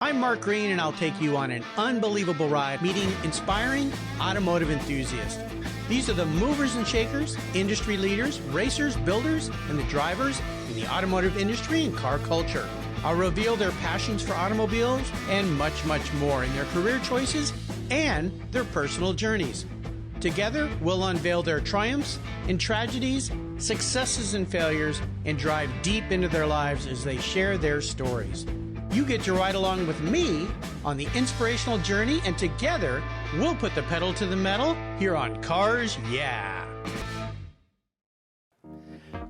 I'm Mark Green, and I'll take you on an unbelievable ride meeting inspiring automotive enthusiasts. These are the movers and shakers, industry leaders, racers, builders, and the drivers in the automotive industry and car culture. I'll reveal their passions for automobiles and much, much more in their career choices and their personal journeys. Together, we'll unveil their triumphs and tragedies, successes and failures, and drive deep into their lives as they share their stories. You get to ride along with me on the inspirational journey, and together, we'll put the pedal to the metal here on Cars Yeah!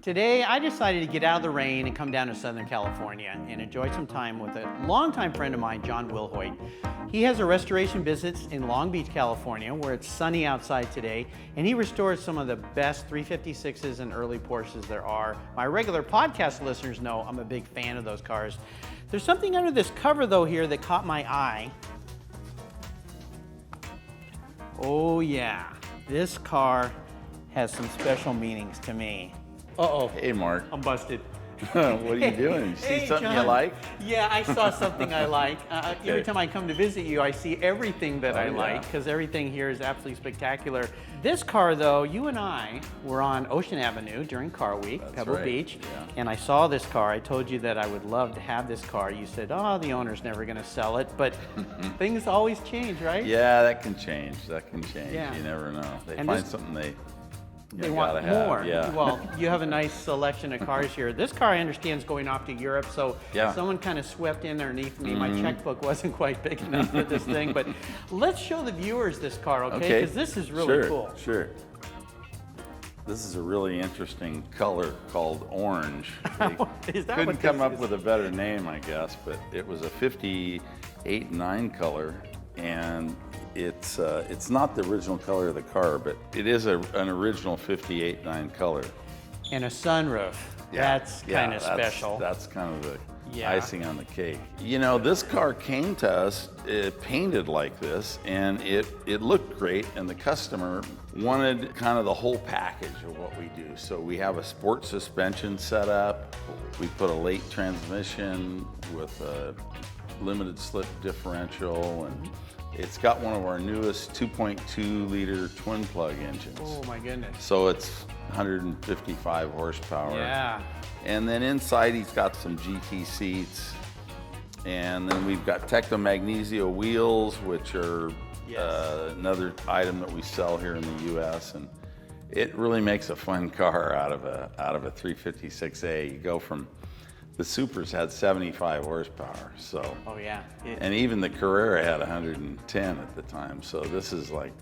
Today, I decided to get out of the rain and come down to Southern California and enjoy some time with a longtime friend of mine, John Willhoit. He has a restoration business in Long Beach, California, where it's sunny outside today, and he restores some of the best 356s and early Porsches there are. My regular podcast listeners know I'm a big fan of those cars. There's something under this cover, though, here that caught my eye. Oh, yeah. This car has some special meanings to me. Uh-oh. Hey, Mark. I'm busted. What are you doing? You see something John. you like? Yeah, I saw something I like. Okay. Every time I come to visit you, I see everything that I like, because everything here is absolutely spectacular. This car, though, you and I were on Ocean Avenue during Car Week, That's Pebble right. Beach, Yeah. and I saw this car. I told you that I would love to have this car. You said, oh, the owner's never going to sell it, but things always change, right? Yeah, that can change. That can change. Yeah. You never know. They And find this- something they want gotta have. more. Yeah. Well, you have a nice selection of cars here. This car, I understand, is going off to Europe, so Yeah. someone kind of swept in underneath me. My checkbook wasn't quite big enough for this thing, but let's show the viewers this car, okay? Because this is really sure, cool. Sure. This is a really interesting color called orange. They Is that couldn't what come this up is? with a better name, I guess, but it was a 58-9 color, and it's not the original color of the car, but it is an original 58-9 color. And a sunroof. That's kind of special. That's kind of the Yeah. icing on the cake. You know, this car came to us painted like this, and it looked great, and the customer wanted kind of the whole package of what we do. So we have a sport suspension set up. We put a late transmission with a limited slip differential, and it's got one of our newest 2.2 liter twin plug engines. Oh my goodness. So it's 155 horsepower. Yeah. And then inside he's got some GT seats. And then we've got Tectomagnesio wheels, which are another item that we sell here in the US. And it really makes a fun car out of a 356A. You go from, the Supers had 75 horsepower, so. Oh yeah. And even the Carrera had 110 at the time, so this is like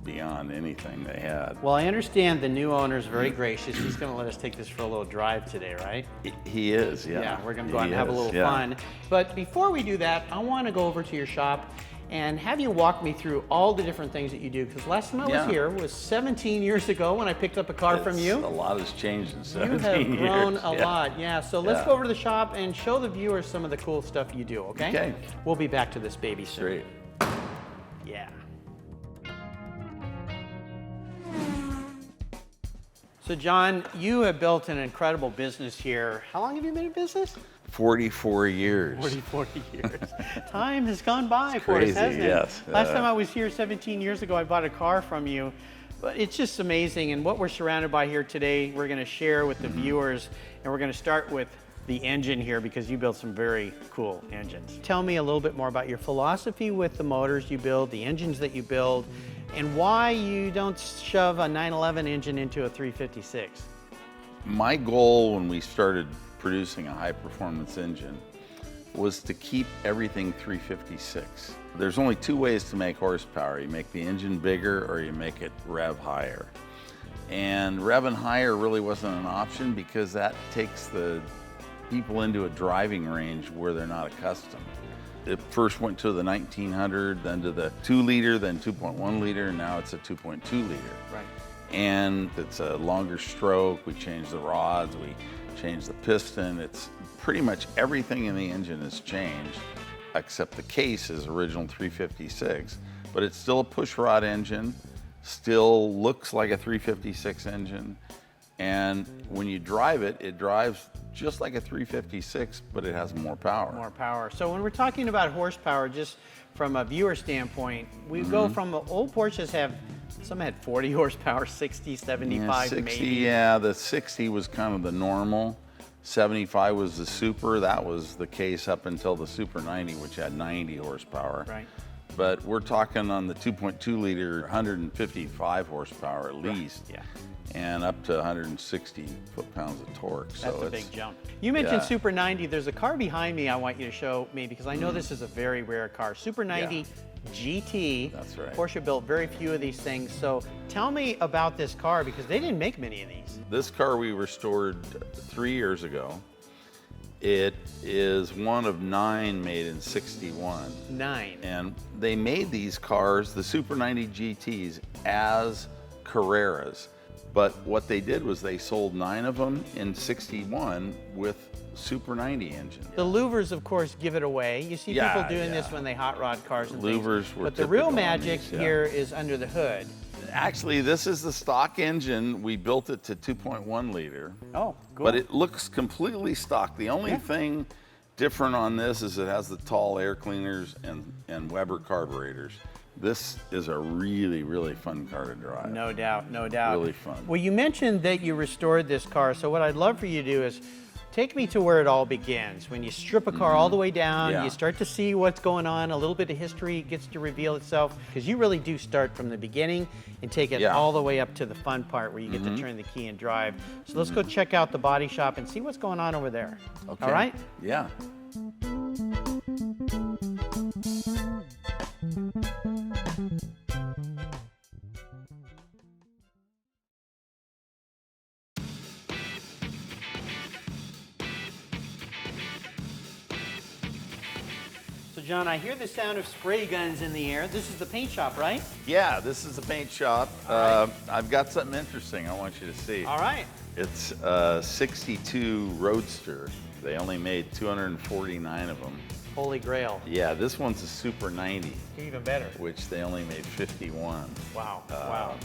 beyond anything they had. Well, I understand the new owner's very gracious. He's going to let us take this for a little drive today, right? He is, yeah. Yeah, we're going to go out and He have a is, little yeah. fun. But before we do that, I want to go over to your shop and have you walk me through all the different things that you do. Because last time I was Yeah. here was 17 years ago when I picked up a car from you. A lot has changed in You 17 have grown years. a Yeah. lot, yeah. So let's Yeah. go over to the shop and show the viewers some of the cool stuff you do, okay? Okay. We'll be back to this baby soon. Great. Yeah. So John, you have built an incredible business here. How long have you been in business? 44 years. 40 years. Time has gone by for us, crazy, hasn't it? yes. Last time I was here 17 years ago, I bought a car from you. But it's just amazing. And what we're surrounded by here today, we're going to share with the viewers. And we're going to start with the engine here because you build some very cool engines. Tell me a little bit more about your philosophy with the motors you build, the engines that you build, and why you don't shove a 911 engine into a 356. My goal when we started producing a high-performance engine was to keep everything 356. There's only two ways to make horsepower. You make the engine bigger or you make it rev higher. And revving higher really wasn't an option because that takes the people into a driving range where they're not accustomed. It first went to the 1900, then to the 2 liter, then 2.1 liter, and now it's a 2.2 liter. Right. And it's a longer stroke. We changed the rods, we changed the piston. It's pretty much everything in the engine has changed, except the case is original 356, but it's still a push rod engine, still looks like a 356 engine. And when you drive it, it drives just like a 356, but it has more power. More power. So when we're talking about horsepower, just from a viewer standpoint, we go from old Porsches some had 40 horsepower, 60, 75 yeah, 60, maybe. Yeah, the 60 was kind of the normal. 75 was the super. That was the case up until the Super 90, which had 90 horsepower. Right. But we're talking on the 2.2 liter, 155 horsepower at least. Yeah. And up to 160 foot-pounds of torque. That's a big jump. You mentioned Super 90. There's a car behind me I want you to show me because I know this is a very rare car. Super 90 GT. That's right. Porsche built very few of these things. So tell me about this car because they didn't make many of these. This car we restored 3 years ago. It is one of 9 made in 61. 9. And they made these cars, the Super 90 GTs, as Carreras. But what they did was they sold 9 of them in 61 with Super 90 engine. The louvers, of course, give it away. You see people doing this when they hot rod cars and louvers things. were But the real typical on magic these, here is under the hood. Actually, this is the stock engine. We built it to 2.1 liter. Oh, cool. But it looks completely stock. The only thing different on this is it has the tall air cleaners and Weber carburetors. This is a really, really fun car to drive. No doubt, no doubt. Really fun. Well, you mentioned that you restored this car, so what I'd love for you to do is take me to where it all begins. When you strip a car all the way down, you start to see what's going on, a little bit of history gets to reveal itself, because you really do start from the beginning and take it all the way up to the fun part where you get to turn the key and drive. So let's go check out the body shop and see what's going on over there. Okay. All right? Yeah. So John, I hear the sound of spray guns in the air. This is the paint shop, right? Yeah, this is the paint shop. I've got something interesting I want you to see. All right. It's a 62 Roadster. They only made 249 of them. Holy grail. Yeah, this one's a Super 90. Even better. Which they only made 51. Wow, wow.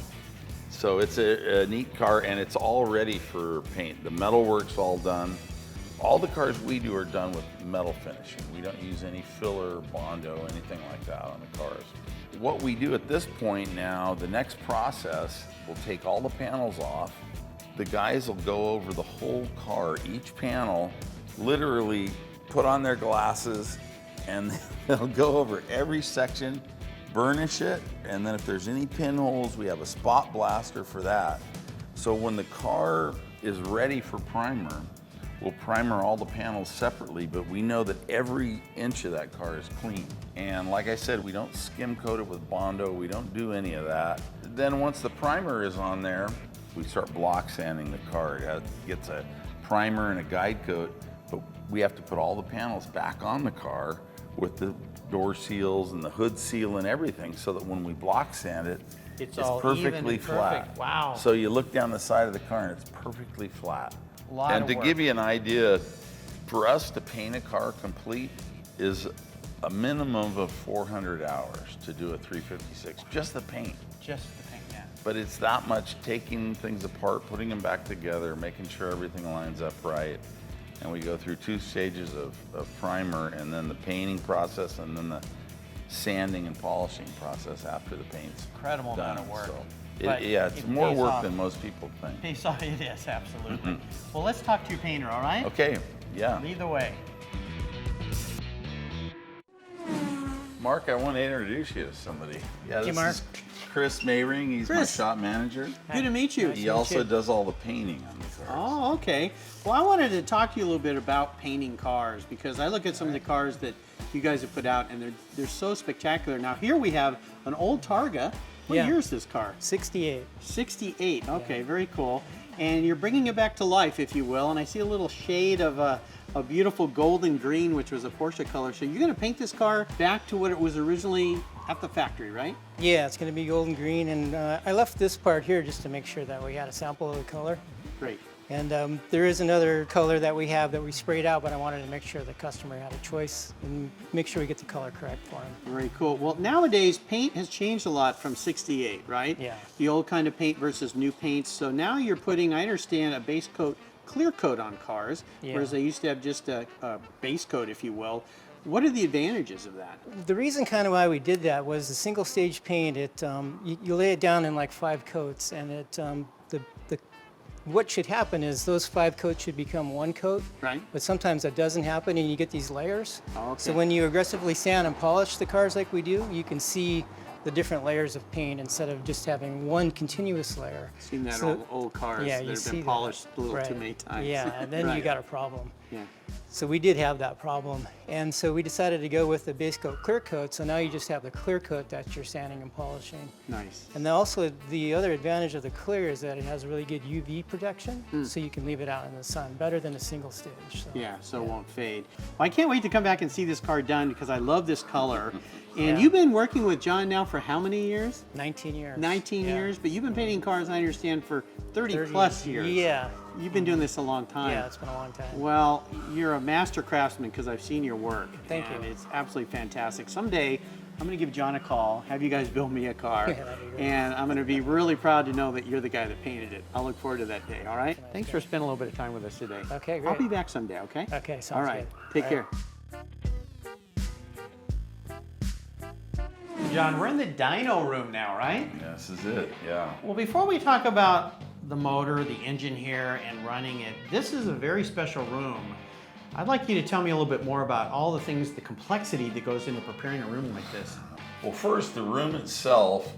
So it's a neat car, and it's all ready for paint. The metal work's all done. All the cars we do are done with metal finishing. We don't use any filler, Bondo, anything like that on the cars. What we do at this point now, the next process, we'll take all the panels off. The guys will go over the whole car, each panel, literally put on their glasses, and they'll go over every section, burnish it, and then if there's any pinholes, we have a spot blaster for that. So when the car is ready for primer, we'll primer all the panels separately, but we know that every inch of that car is clean. And like I said, we don't skim coat it with Bondo, we don't do any of that. Then once the primer is on there, we start block sanding the car. It gets a primer and a guide coat, but we have to put all the panels back on the car with the door seals and the hood seal and everything, so that when we block sand it, it's all perfectly even and flat. perfect. Wow. So you look down the side of the car and it's perfectly flat. And to give you an idea, for us to paint a car complete is a minimum of 400 hours to do a 356, just the paint. Just the paint, yeah. But it's that much taking things apart, putting them back together, making sure everything lines up right. And we go through 2 stages of primer, and then the painting process, and then the sanding and polishing process after the paint's Incredible done. amount of work. So But it's more pays work off. than most people think. Pays off, it is, absolutely. Well, let's talk to your painter, all right? Okay, yeah. Lead the way. Mark, I want to introduce you to somebody. Yeah, Hey, this Mark. is Chris Mayring. He's my Chris. shop manager. Good to meet you. He also does all the painting on the cars. Oh, okay. Well, I wanted to talk to you a little bit about painting cars because I look at some of the cars that you guys have put out and they're so spectacular. Now here we have an old Targa. What year is this car? 68. 68. Okay, very cool. And you're bringing it back to life, if you will. And I see a little shade of a beautiful golden green, which was a Porsche color. So you're going to paint this car back to what it was originally at the factory, right? Yeah, it's going to be golden green, and I left this part here just to make sure that we had a sample of the color. Great. And there is another color that we have that we sprayed out, but I wanted to make sure the customer had a choice and make sure we get the color correct for him. Very cool. Well, nowadays, paint has changed a lot from 68, right? Yeah. The old kind of paint versus new paints. So now you're putting, I understand, a base coat clear coat on cars, Yeah. whereas they used to have just a base coat, if you will. What are the advantages of that? The reason kind of why we did that was the single stage paint. You lay it down in like 5 coats, and what should happen is those 5 coats should become 1 coat. Right. But sometimes that doesn't happen, and you get these layers. Oh, okay. So when you aggressively sand and polish the cars like we do, you can see the different layers of paint instead of just having one continuous layer. Seen that So- on old cars Yeah, that you have see been that. polished a little too Right. many times. Yeah, and then you Right. got a problem. Yeah. So we did have that problem, and so we decided to go with the base coat clear coat. So now you just have the clear coat that you're sanding and polishing. Nice. And then also the other advantage of the clear is that it has really good UV protection, so you can leave it out in the sun better than a single stage. So. Yeah, so it won't fade. Well, I can't wait to come back and see this car done because I love this color. And Yeah. you've been working with John now for how many years? 19 years. 19 Yeah. years, but you've been painting cars, I understand, for 30 plus years. Yeah. You've been doing this a long time. Yeah, it's been a long time. Well, you're a master craftsman because I've seen your work. Thank and you. It's absolutely fantastic. Someday, I'm going to give John a call, have you guys build me a car, Yeah, that'd be great. and I'm going to be really proud to know that you're the guy that painted it. I'll look forward to that day, all right? Thanks for spending a little bit of time with us today. Okay, I'll great. be back someday, okay? Okay, sounds all right. good. Take All care. John, we're in the dyno room now, right? Yeah, this is it, yeah. Well, before we talk about the motor, the engine here, and running it, this is a very special room. I'd like you to tell me a little bit more about all the things, the complexity that goes into preparing a room like this. Well, first, the room itself,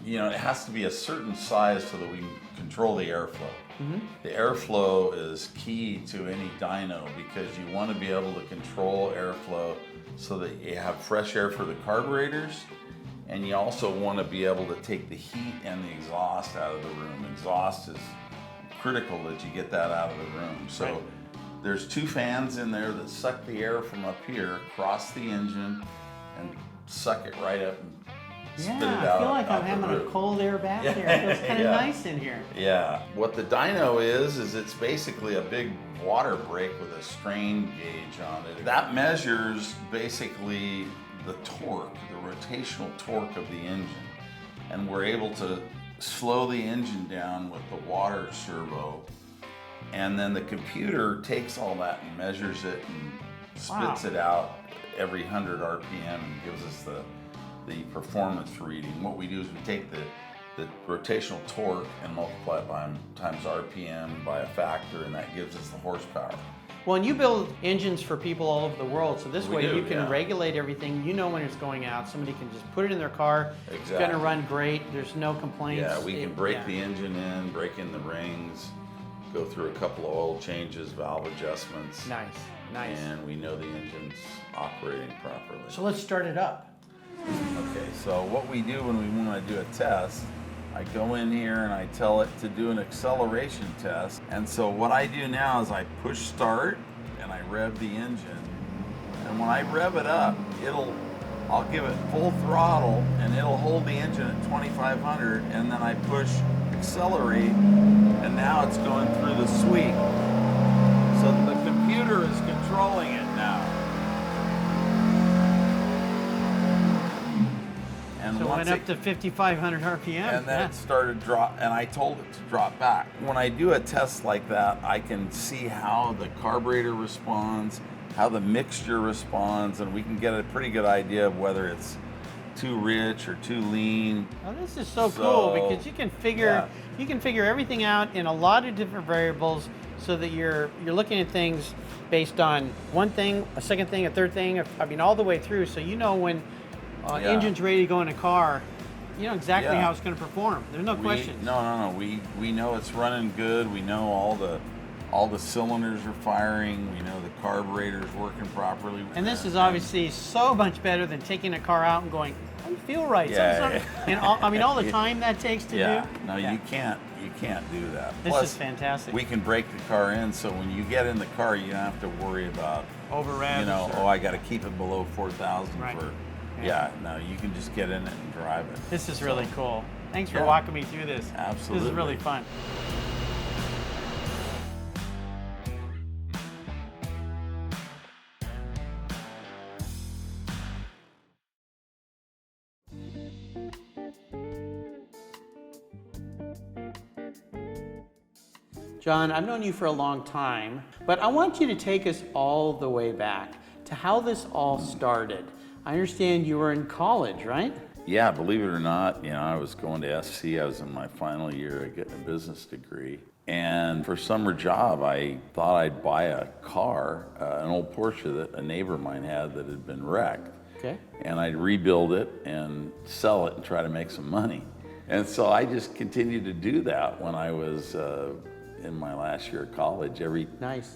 you know, it has to be a certain size so that we can control the airflow. The airflow is key to any dyno because you want to be able to control airflow so that you have fresh air for the carburetors, and you also want to be able to take the heat and the exhaust out of the room. Exhaust is critical that you get that out of the room. So Right. there's 2 fans in there that suck the air from up here across the engine and suck it right up and spit it out. I feel like out I'm the having a roof. cold air bath here. It feels kind of Yeah. nice in here. Yeah. What the dyno is it's basically a big water break with a strain gauge on it. That measures basically the torque, the rotational torque of the engine. And we're able to slow the engine down with the water servo. And then the computer takes all that and measures it and spits Wow. it out every 100 RPM and gives us the performance reading. What we do is we take the rotational torque and multiply it by times RPM by a factor, and that gives us the horsepower. Well, and you build engines for people all over the world, so this We way do, you can yeah. regulate everything. You know when it's going out. Somebody can just put it in their car. It's going to Exactly. run great. There's no complaints. Yeah, we can break yeah. the engine in, break in the rings, go through a couple of oil changes, valve adjustments. Nice, nice. And we know the engine's operating properly. So let's start it up. Okay, so what we do when we want to do a test, I go in here and I tell it to do an acceleration test. And so what I do now is I push start and I rev the engine. And when I rev it up, I'll give it full throttle and it'll hold the engine at 2,500, and then I push accelerate and now it's going through the sweep. So the computer is controlling it now. And So it once went up to 5,500 RPM. and then Yeah. it started drop, and I told it to drop back. When I do a test like that, I can see how the carburetor responds, how the mixture responds, and we can get a pretty good idea of whether it's too rich or too lean. Oh, this is so So, cool because you can figure everything out in a lot of different variables, so that you're looking at things based on one thing, a second thing, a third thing. I mean, all the way through. So you know when Yeah. engine's ready to go in a car, you know exactly Yeah. how it's going to perform. There's no question. No. We know it's running good. We know all the cylinders are firing. We know the carburetor's working properly. And this is obviously so much better than taking a car out and going, I don't feel right. Yeah, Something- And all the time that takes to Yeah. do. No, you can't do that. This Plus, is fantastic. we can break the car in, so when you get in the car, you don't have to worry about Over revs. you know, or- oh, I got to keep it below 4,000 Right. for. Yeah. Yeah, no, you can just get in it and drive it. This is really cool. Thanks for Yeah. walking me through this. This Absolutely. is really fun. John, I've known you for a long time, but I want you to take us all the way back to how this all started. I understand you were in college, right? Yeah, believe it or not, I was going to SC. I was in my final year of getting a business degree. And for a summer job, I thought I'd buy a car, an old Porsche that a neighbor of mine had that had been wrecked. Okay. And I'd rebuild it and sell it and try to make some money. And so I just continued to do that when I was in my last year of college. Every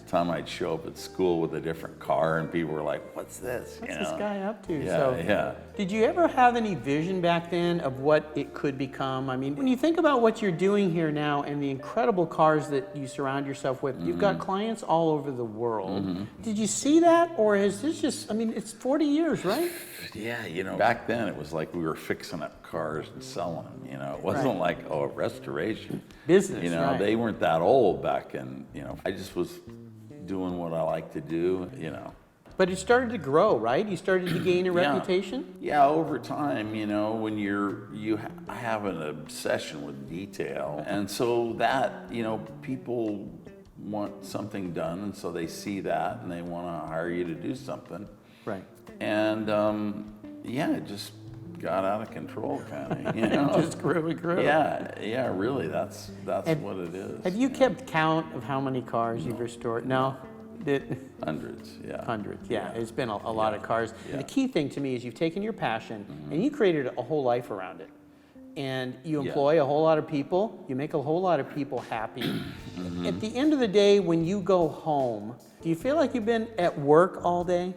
time I'd show up at school with a different car and people were like, what's this? What's this guy up to? Yeah. Did you ever have any vision back then of what it could become? I mean, when you think about what you're doing here now and the incredible cars that you surround yourself with, you've got clients all over the world. Did you see that, or is this just, I mean, it's 40 years, right? Yeah, back then it was like we were fixing up cars and selling them, It wasn't like, a restoration. Business, right. They weren't that old back in, I just was doing what I like to do, But it started to grow, right? You started to gain a reputation? Yeah, over time, when you have an obsession with detail. And so that, people want something done, and so they see that and they want to hire you to do something. Right. And it just got out of control, kind of. It just grew and grew. Yeah, really. That's what it is. Have you kept count of how many cars you've restored? No. Hundreds, yeah. Hundreds, yeah. It's been a lot of cars. Yeah. And the key thing to me is you've taken your passion and you created a whole life around it. And you employ a whole lot of people. You make a whole lot of people happy. At the end of the day, when you go home, do you feel like you've been at work all day?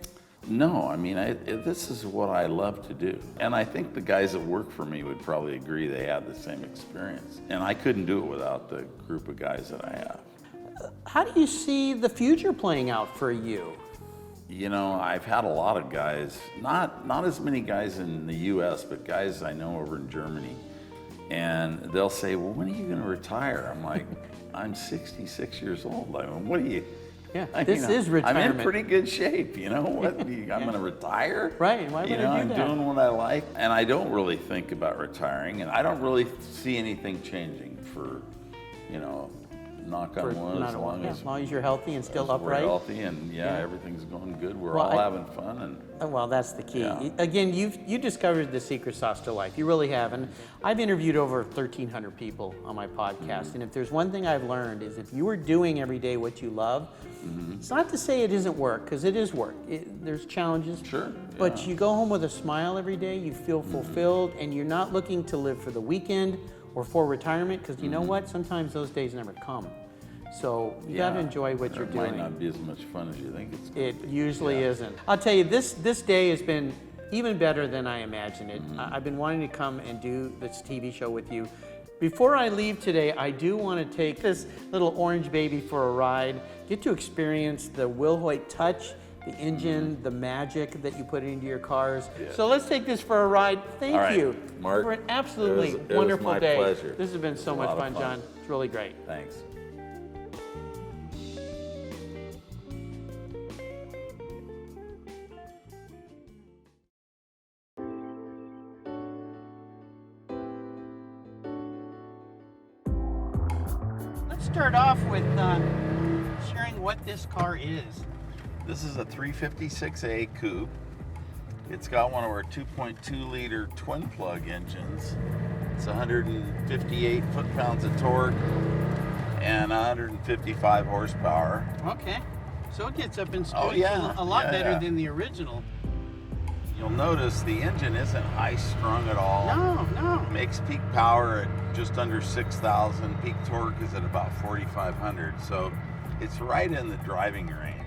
No, I mean, this is what I love to do. And I think the guys that work for me would probably agree they had the same experience. And I couldn't do it without the group of guys that I have. How do you see the future playing out for you? I've had a lot of guys, not as many guys in the US, but guys I know over in Germany. And they'll say, well, when are you going to retire? I'm like, I'm 66 years old. I mean, what are you... Yeah, this is retirement. I'm in pretty good shape, What? I'm going to retire? Right, why would I do I'm that? doing what I like. And I don't really think about retiring, and I don't really see anything changing for, knock on wood, as long as you're healthy and still upright. We're healthy, and everything's going good. We're all having fun. Well, that's the key. Yeah. Again, you discovered the secret sauce to life. You really have. And I've interviewed over 1,300 people on my podcast. And if there's one thing I've learned is if you are doing every day what you love, it's not to say it isn't work, because it is work. There's challenges. Sure. But you go home with a smile every day. You feel fulfilled, and you're not looking to live for the weekend or for retirement, because you know what? Sometimes those days never come. So you got to enjoy what you're doing. It might not be as much fun as you think it's going to be. It usually isn't. I'll tell you, this day has been even better than I imagined it. I've been wanting to come and do this TV show with you. Before I leave today, I do want to take this little orange baby for a ride, get to experience the Willhoit touch, the engine, the magic that you put into your cars. Yeah. So let's take this for a ride. Thank you, Mark, for an absolutely it wonderful was my day. Pleasure. This has been so much fun, John. It's really great. Thanks. Let's start off with sharing what this car is. This is a 356A coupe. It's got one of our 2.2 liter twin plug engines. It's 158 foot-pounds of torque and 155 horsepower. Okay, so it gets up in speed. Oh, yeah. A lot better than the original. You'll notice the engine isn't high-strung at all. No. It makes peak power at just under 6,000. Peak torque is at about 4,500. So it's right in the driving range.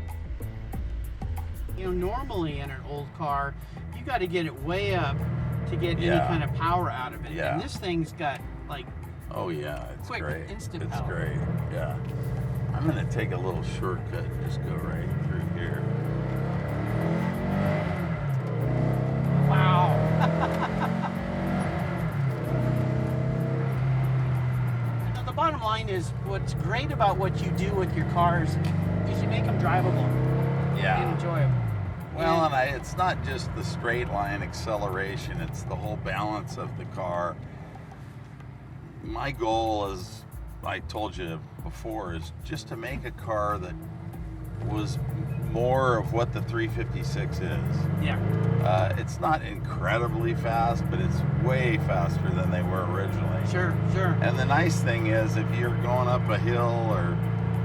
Normally in an old car, you got to get it way up to get any kind of power out of it. Yeah. And this thing's got like It's quick, great. instant It's power. great. Yeah. I'm going to take a little shortcut and just go right through here. Wow. Now, the bottom line is what's great about what you do with your cars is you make them drivable and enjoyable. Well, and it's not just the straight line acceleration, it's the whole balance of the car. My goal is I told you before, is just to make a car that was more of what the 356 is. Yeah. It's not incredibly fast, but it's way faster than they were originally. Sure, sure. And the nice thing is, if you're going up a hill or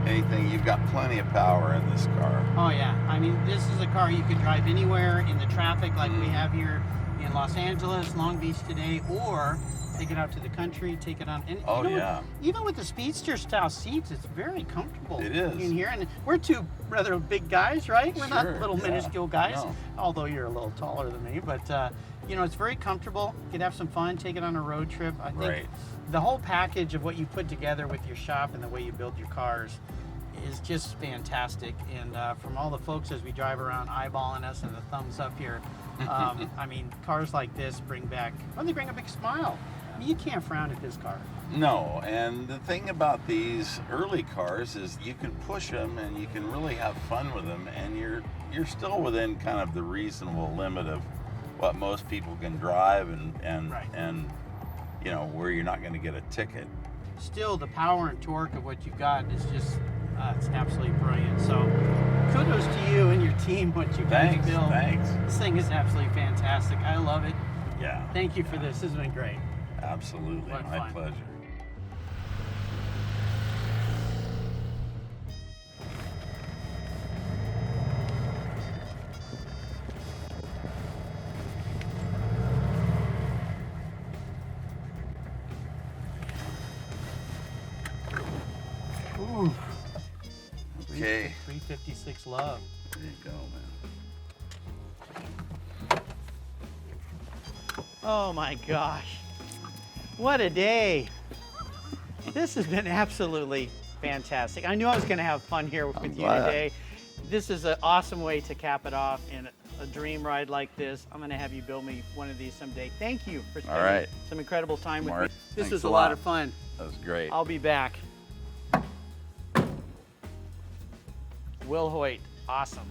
anything, you've got plenty of power in this car. Oh yeah, I mean, this is a car you can drive anywhere in the traffic like we have here in Los Angeles, Long Beach today, or take it out to the country, take it on. And Oh, you know, yeah. Even with the Speedster style seats, it's very comfortable. It is. In here, and we're two rather big guys, right? We're not Sure, little yeah. minuscule guys, No. although you're a little taller than me. But you know, it's very comfortable. You could have some fun, take it on a road trip. I think Right. the whole package of what you put together with your shop and the way you build your cars is just fantastic. And from all the folks as we drive around eyeballing us and the thumbs up here, I mean, cars like this bring back, well, they bring a big smile. I mean, you can't frown at this car. No, and the thing about these early cars is you can push them and you can really have fun with them, and you're still within kind of the reasonable limit of what most people can drive, and Right. and you know, where you're not going to get a ticket. Still, the power and torque of what you've got is just, it's absolutely brilliant. So kudos to you and your team, what you guys Thanks, build. thanks. This thing is absolutely fantastic. I love it. Yeah. Thank you for this. This has been great. Absolutely, What my fun. pleasure. Ooh. Okay. 356 love. There you go, man. Oh my gosh. What a day. This has been absolutely fantastic. I knew I was going to have fun here with you glad. today. This is an awesome way to cap it off in a dream ride like this. I'm going to have you build me one of these someday. Thank you for spending right. some incredible time with Mark, me. This thanks was a a lot lot. of fun. That was great. I'll be back. Willhoit, awesome.